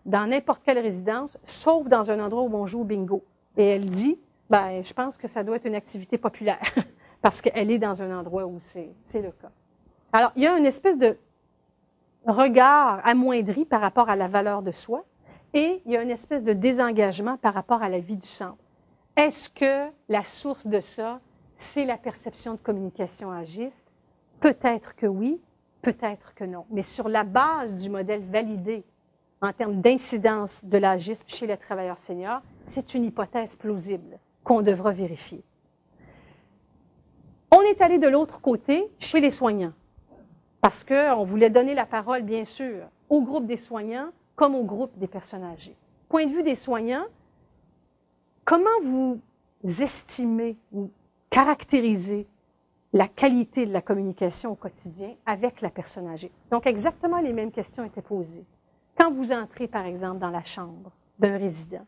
dans n'importe quelle résidence, sauf dans un endroit où on joue au bingo. Et elle dit, ben, je pense que ça doit être une activité populaire, parce qu'elle est dans un endroit où c'est le cas. Alors, il y a une espèce de regard amoindri par rapport à la valeur de soi, et il y a une espèce de désengagement par rapport à la vie du centre. Est-ce que la source de ça, c'est la perception de communication agiste? Peut-être que oui, peut-être que non. Mais sur la base du modèle validé en termes d'incidence de l'agisme chez les travailleurs seniors, c'est une hypothèse plausible qu'on devra vérifier. On est allé de l'autre côté, chez les soignants, parce qu'on voulait donner la parole, bien sûr, au groupe des soignants comme au groupe des personnes âgées. Point de vue des soignants, comment vous estimez ou caractérisez la qualité de la communication au quotidien avec la personne âgée? Donc, exactement les mêmes questions étaient posées. Quand vous entrez, par exemple, dans la chambre d'un résident,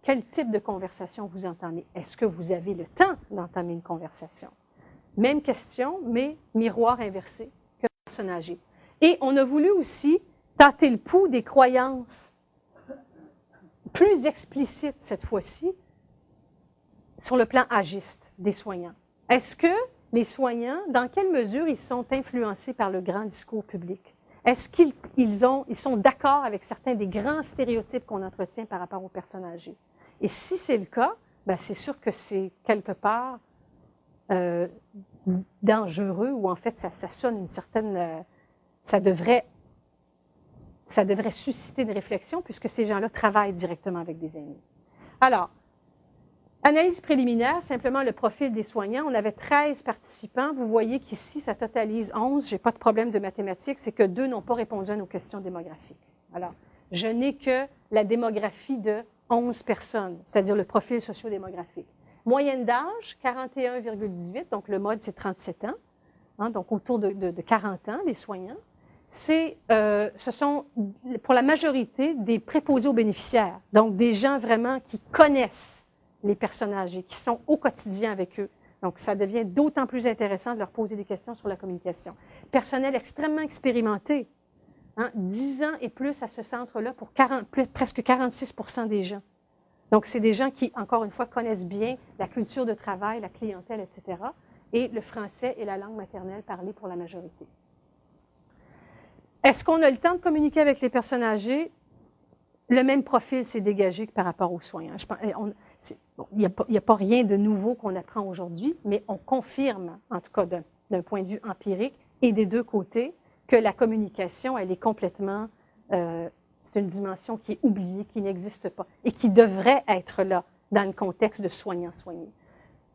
quel type de conversation vous entamez? Est-ce que vous avez le temps d'entamer une conversation? Même question, mais miroir inversé que la personne âgée. Et on a voulu aussi tâter le pouls des croyances plus explicites cette fois-ci sur le plan âgiste des soignants. Est-ce que les soignants, dans quelle mesure ils sont influencés par le grand discours public? Est-ce qu'ils sont d'accord avec certains des grands stéréotypes qu'on entretient par rapport aux personnes âgées? Et si c'est le cas, ben c'est sûr que c'est quelque part dangereux ou en fait ça sonne une certaine... ça devrait susciter une réflexion puisque ces gens-là travaillent directement avec des aînés. Alors, analyse préliminaire, simplement le profil des soignants. On avait 13 participants. Vous voyez qu'ici, ça totalise 11. Je n'ai pas de problème de mathématiques, c'est que 2 n'ont pas répondu à nos questions démographiques. Alors, je n'ai que la démographie de 11 personnes, c'est-à-dire le profil socio-démographique. Moyenne d'âge, 41,18, donc le mode, c'est 37 ans, hein, donc autour de 40 ans, les soignants. Ce sont, pour la majorité, des préposés aux bénéficiaires, donc des gens vraiment qui connaissent les personnes âgées, qui sont au quotidien avec eux. Donc, ça devient d'autant plus intéressant de leur poser des questions sur la communication. Personnel extrêmement expérimenté, hein, 10 ans et plus à ce centre-là pour presque 46% des gens. Donc, c'est des gens qui, encore une fois, connaissent bien la culture de travail, la clientèle, etc. Et le français est la langue maternelle parlée pour la majorité. Est-ce qu'on a le temps de communiquer avec les personnes âgées? Le même profil s'est dégagé que par rapport aux soignants. Il n'y a pas rien de nouveau qu'on apprend aujourd'hui, mais on confirme, en tout cas d'un point de vue empirique et des deux côtés, que la communication, elle est complètement, c'est une dimension qui est oubliée, qui n'existe pas et qui devrait être là dans le contexte de soignants-soignés.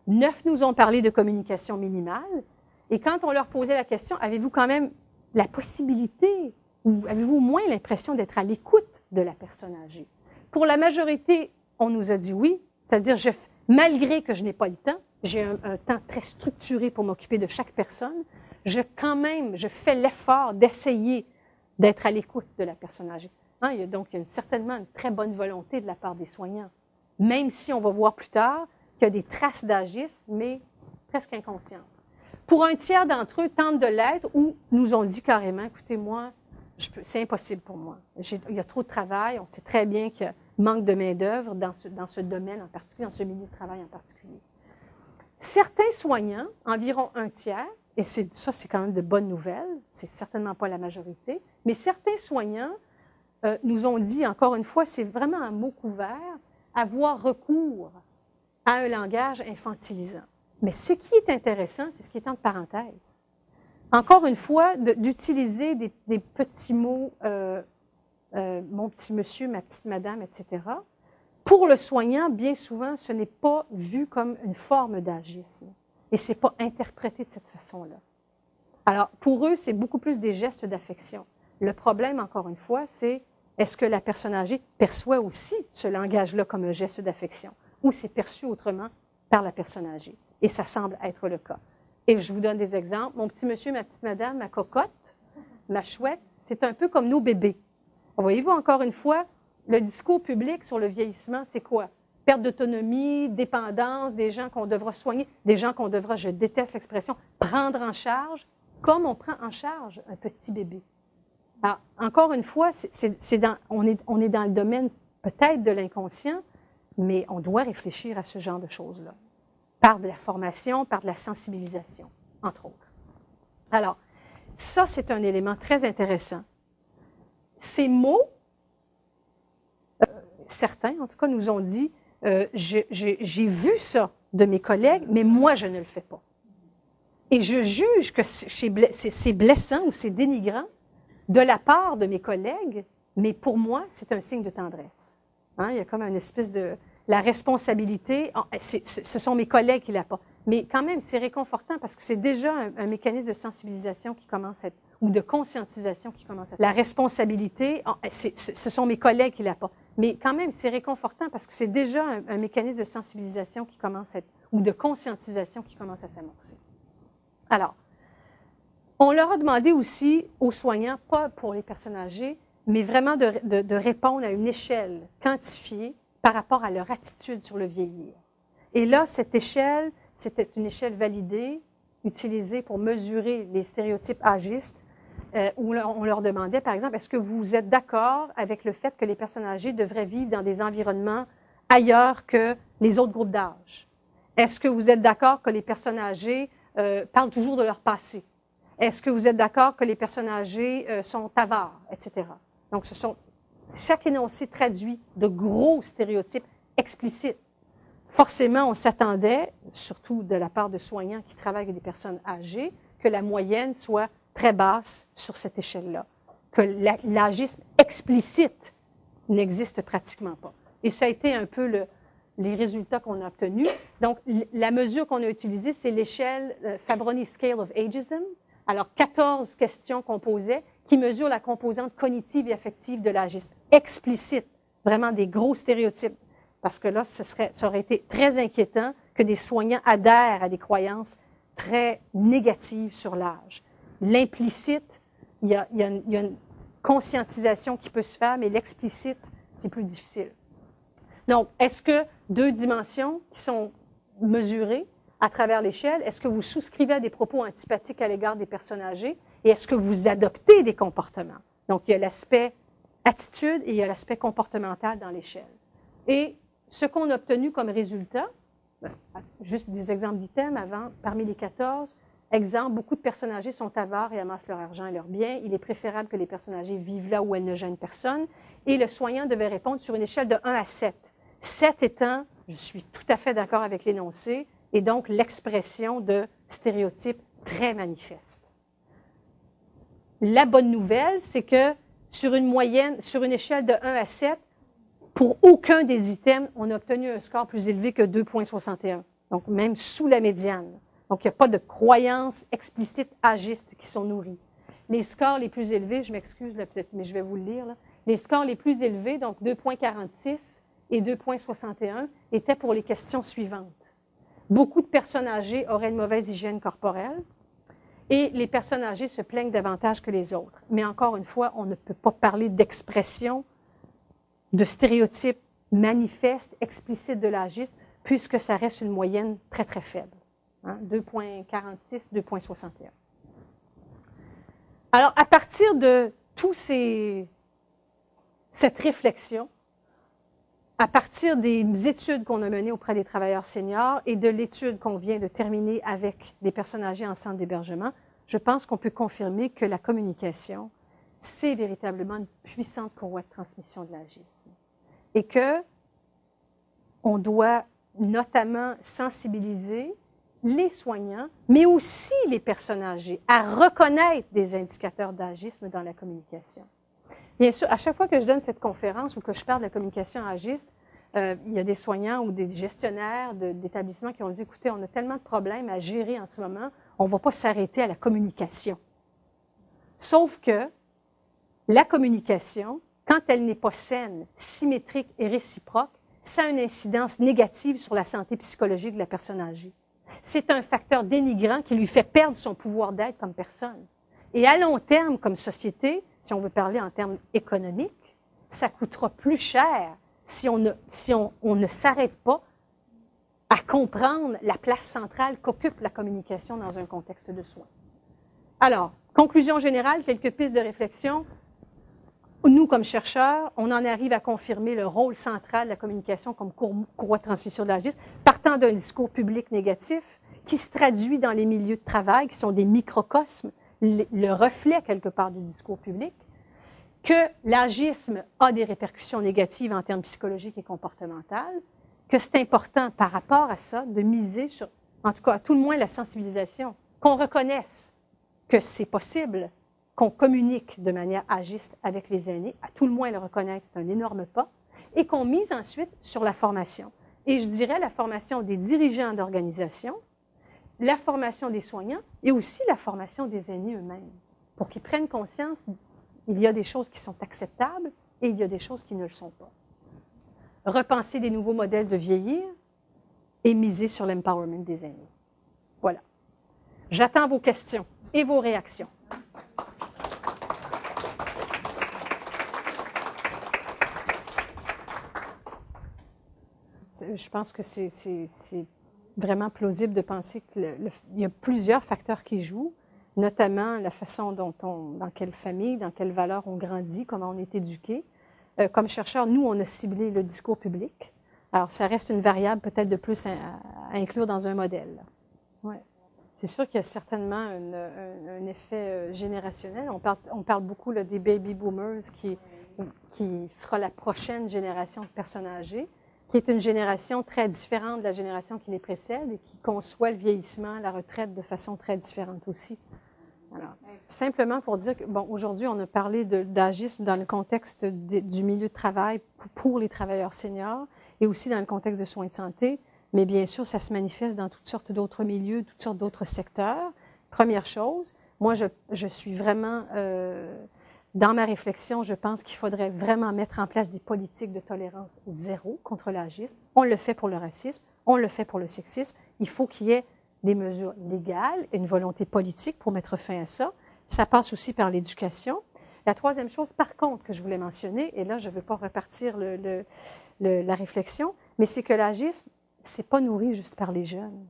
9 nous ont parlé de communication minimale et quand on leur posait la question, avez-vous quand même la possibilité ou avez-vous au moins l'impression d'être à l'écoute de la personne âgée? Pour la majorité, on nous a dit oui, c'est-à-dire malgré que je n'ai pas le temps, j'ai un temps très structuré pour m'occuper de chaque personne, je fais l'effort d'essayer d'être à l'écoute de la personne âgée. Hein, il y a certainement une très bonne volonté de la part des soignants, même si on va voir plus tard qu'il y a des traces d'agisme, mais presque inconscientes. Pour un tiers d'entre eux, tentent de l'être ou nous ont dit carrément, écoutez, moi, c'est impossible pour moi. Il y a trop de travail, on sait très bien qu'il y a manque de main-d'œuvre dans ce domaine en particulier, dans ce milieu de travail en particulier. Certains soignants, environ un tiers, et ça c'est quand même de bonnes nouvelles, c'est certainement pas la majorité, mais certains soignants nous ont dit, encore une fois, c'est vraiment un mot couvert, avoir recours à un langage infantilisant. Mais ce qui est intéressant, c'est ce qui est entre parenthèses. Encore une fois, d'utiliser des petits mots, mon petit monsieur, ma petite madame, etc. Pour le soignant, bien souvent, ce n'est pas vu comme une forme d'agisme. Et ce n'est pas interprété de cette façon-là. Alors, pour eux, c'est beaucoup plus des gestes d'affection. Le problème, encore une fois, c'est est-ce que la personne âgée perçoit aussi ce langage-là comme un geste d'affection ou c'est perçu autrement par la personne âgée? Et ça semble être le cas. Et je vous donne des exemples. Mon petit monsieur, ma petite madame, ma cocotte, ma chouette, c'est un peu comme nos bébés. Voyez-vous, encore une fois, le discours public sur le vieillissement, c'est quoi? Perte d'autonomie, dépendance, des gens qu'on devra soigner, des gens qu'on devra, je déteste l'expression, prendre en charge, comme on prend en charge un petit bébé. Alors, encore une fois, on est dans le domaine peut-être de l'inconscient, mais on doit réfléchir à ce genre de choses-là, par de la formation, par de la sensibilisation, entre autres. Alors, ça, c'est un élément très intéressant. Ces mots, certains, en tout cas, nous ont dit, j'ai vu ça de mes collègues, mais moi, je ne le fais pas. Et je juge que c'est blessant ou c'est dénigrant de la part de mes collègues, mais pour moi, c'est un signe de tendresse. Hein, il y a comme une espèce de... La responsabilité, ce sont mes collègues qui l'apportent. Mais quand même, c'est réconfortant parce que c'est déjà un mécanisme de sensibilisation qui commence à être ou de conscientisation qui commence à... La responsabilité, ce sont mes collègues qui l'apportent. Mais quand même, c'est réconfortant parce que c'est déjà un mécanisme de sensibilisation qui commence à être, ou de conscientisation qui commence à s'amorcer. Alors, on leur a demandé aussi aux soignants, pas pour les personnes âgées, mais vraiment de répondre à une échelle quantifiée par rapport à leur attitude sur le vieillir. Et là, cette échelle, c'était une échelle validée, utilisée pour mesurer les stéréotypes âgistes, où on leur demandait, par exemple, est-ce que vous êtes d'accord avec le fait que les personnes âgées devraient vivre dans des environnements ailleurs que les autres groupes d'âge? Est-ce que vous êtes d'accord que les personnes âgées parlent toujours de leur passé? Est-ce que vous êtes d'accord que les personnes âgées sont avares, etc.? Donc, chaque énoncé traduit de gros stéréotypes explicites. Forcément, on s'attendait, surtout de la part de soignants qui travaillent avec des personnes âgées, que la moyenne soit très basse sur cette échelle-là, que l'agisme explicite n'existe pratiquement pas. Et ça a été un peu les résultats qu'on a obtenus. Donc, la mesure qu'on a utilisée, c'est l'échelle Fabroni Scale of Ageism. Alors, 14 questions qu'on posait qui mesurent la composante cognitive et affective de l'agisme explicite, vraiment des gros stéréotypes. Parce que là, ça aurait été très inquiétant que des soignants adhèrent à des croyances très négatives sur l'âge. L'implicite, il y a une conscientisation qui peut se faire, mais l'explicite, c'est plus difficile. Donc, est-ce que 2 dimensions qui sont mesurées à travers l'échelle, est-ce que vous souscrivez à des propos antipathiques à l'égard des personnes âgées et est-ce que vous adoptez des comportements? Donc, il y a l'aspect attitude et il y a l'aspect comportemental dans l'échelle. Et ce qu'on a obtenu comme résultat, juste des exemples d'items avant, parmi les 14, exemple, beaucoup de personnes âgées sont avares et amassent leur argent et leurs biens. Il est préférable que les personnes âgées vivent là où elles ne gênent personne. Et le soignant devait répondre sur une échelle de 1 à 7. 7 étant, je suis tout à fait d'accord avec l'énoncé, et donc l'expression de stéréotypes très manifestes. La bonne nouvelle, c'est que sur une moyenne, sur une échelle de 1 à 7, pour aucun des items, on a obtenu un score plus élevé que 2,61. Donc, même sous la médiane. Donc, il n'y a pas de croyances explicites agistes qui sont nourries. Les scores les plus élevés, je m'excuse là peut-être, mais je vais vous le lire, là. Les scores les plus élevés, donc 2,46 et 2,61, étaient pour les questions suivantes. Beaucoup de personnes âgées auraient une mauvaise hygiène corporelle et les personnes âgées se plaignent davantage que les autres. Mais encore une fois, on ne peut pas parler d'expression, de stéréotypes manifestes, explicites de l'agisme, puisque ça reste une moyenne très, très faible. Hein, 2,46, 2,61. Alors, à partir de cette réflexion, à partir des études qu'on a menées auprès des travailleurs seniors et de l'étude qu'on vient de terminer avec des personnes âgées en centre d'hébergement, je pense qu'on peut confirmer que la communication, c'est véritablement une puissante courroie de transmission de l'agisme. Et que on doit notamment sensibiliser les soignants, mais aussi les personnes âgées, à reconnaître des indicateurs d'agisme dans la communication. Bien sûr, à chaque fois que je donne cette conférence ou que je parle de la communication agiste, il y a des soignants ou des gestionnaires d'établissements qui ont dit, écoutez, on a tellement de problèmes à gérer en ce moment, on ne va pas s'arrêter à la communication. Sauf que la communication, quand elle n'est pas saine, symétrique et réciproque, ça a une incidence négative sur la santé psychologique de la personne âgée. C'est un facteur dénigrant qui lui fait perdre son pouvoir d'être comme personne. Et à long terme, comme société, si on veut parler en termes économiques, ça coûtera plus cher si on ne s'arrête pas à comprendre la place centrale qu'occupe la communication dans un contexte de soins. Alors, conclusion générale, quelques pistes de réflexion. Nous, comme chercheurs, on en arrive à confirmer le rôle central de la communication comme courroie de transmission de l'agisme, partant d'un discours public négatif qui se traduit dans les milieux de travail, qui sont des microcosmes, le reflet quelque part du discours public, que l'agisme a des répercussions négatives en termes psychologiques et comportementaux, que c'est important par rapport à ça de miser sur, en tout cas à tout le moins la sensibilisation, qu'on reconnaisse que c'est possible, qu'on communique de manière agiste avec les aînés, à tout le moins le reconnaître, c'est un énorme pas, et qu'on mise ensuite sur la formation. Et je dirais la formation des dirigeants d'organisation, la formation des soignants et aussi la formation des aînés eux-mêmes. pour qu'ils prennent conscience, il y a des choses qui sont acceptables et il y a des choses qui ne le sont pas. Repenser des nouveaux modèles de vieillir et miser sur l'empowerment des aînés. Voilà. J'attends vos questions et vos réactions. Je pense que c'est vraiment plausible de penser qu'il y a plusieurs facteurs qui jouent, notamment la façon dans quelle famille, dans quelle valeur on grandit, comment on est éduqué. Comme chercheurs, nous, on a ciblé le discours public. Alors, ça reste une variable peut-être de plus à inclure dans un modèle. Ouais. C'est sûr qu'il y a certainement un effet générationnel. On parle beaucoup là, des baby boomers qui sera la prochaine génération de personnes âgées, qui est une génération très différente de la génération qui les précède et qui conçoit le vieillissement, la retraite de façon très différente aussi. Alors, simplement pour dire que, bon, aujourd'hui, on a parlé d'agisme dans le contexte du milieu de travail pour les travailleurs seniors et aussi dans le contexte de soins de santé, mais bien sûr, ça se manifeste dans toutes sortes d'autres milieux, toutes sortes d'autres secteurs. Première chose, moi, je suis vraiment, dans ma réflexion, je pense qu'il faudrait vraiment mettre en place des politiques de tolérance zéro contre l'agisme. On le fait pour le racisme, on le fait pour le sexisme. Il faut qu'il y ait des mesures légales et une volonté politique pour mettre fin à ça. Ça passe aussi par l'éducation. La troisième chose, par contre, que je voulais mentionner, et là, je ne veux pas repartir la réflexion, mais c'est que l'agisme, c'est pas nourri juste par les jeunes.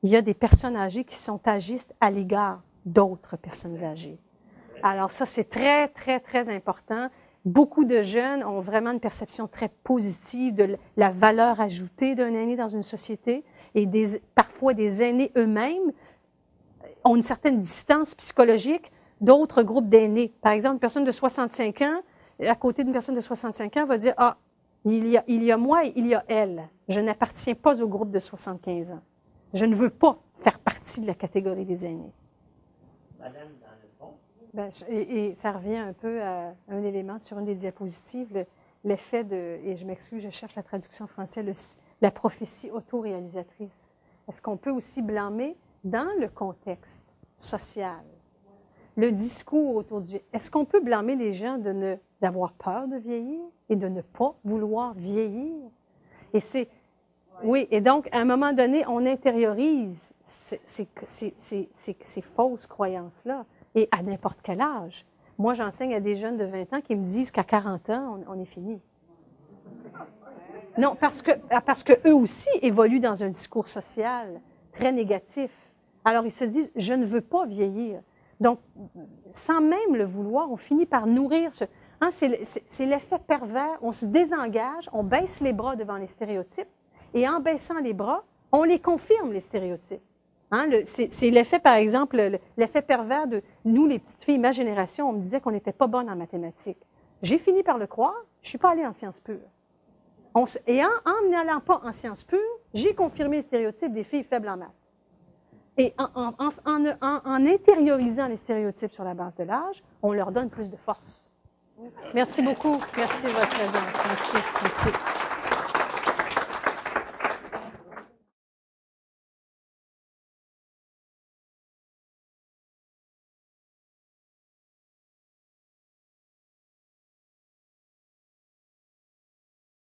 Il y a des personnes âgées qui sont agistes à l'égard d'autres personnes âgées. Alors ça, c'est très, très, très important. Beaucoup de jeunes ont vraiment une perception très positive de la valeur ajoutée d'un aîné dans une société et parfois des aînés eux-mêmes ont une certaine distance psychologique d'autres groupes d'aînés. Par exemple, une personne de 65 ans, à côté d'une personne de 65 ans, va dire « Ah, il y a moi et il y a elle. Je n'appartiens pas au groupe de 75 ans. Je ne veux pas faire partie de la catégorie des aînés. » Madame, dans le fond. Ben, et ça revient un peu à un élément sur une des diapositives, l'effet de, et je m'excuse, je cherche la traduction en français, la prophétie autoréalisatrice. Est-ce qu'on peut aussi blâmer dans le contexte social, le discours autour du... Est-ce qu'on peut blâmer les gens d'avoir peur de vieillir et de ne pas vouloir vieillir? Et c'est... Oui, et donc, à un moment donné, on intériorise ces fausses croyances-là, et à n'importe quel âge. Moi, j'enseigne à des jeunes de 20 ans qui me disent qu'à 40 ans, on est fini. Non, parce que eux aussi évoluent dans un discours social très négatif. Alors, ils se disent, je ne veux pas vieillir. Donc, sans même le vouloir, on finit par nourrir ce... Hein, c'est l'effet pervers, on se désengage, on baisse les bras devant les stéréotypes, et en baissant les bras, on les confirme, les stéréotypes. Hein, c'est l'effet, par exemple, l'effet pervers de nous, les petites filles, ma génération, on me disait qu'on n'était pas bonne en mathématiques. J'ai fini par le croire, je ne suis pas allée en sciences pures. Et en n'allant pas en sciences pures, j'ai confirmé les stéréotypes des filles faibles en maths. Et en intériorisant les stéréotypes sur la base de l'âge, on leur donne plus de force. Merci beaucoup. Merci de votre présence. Merci. Merci.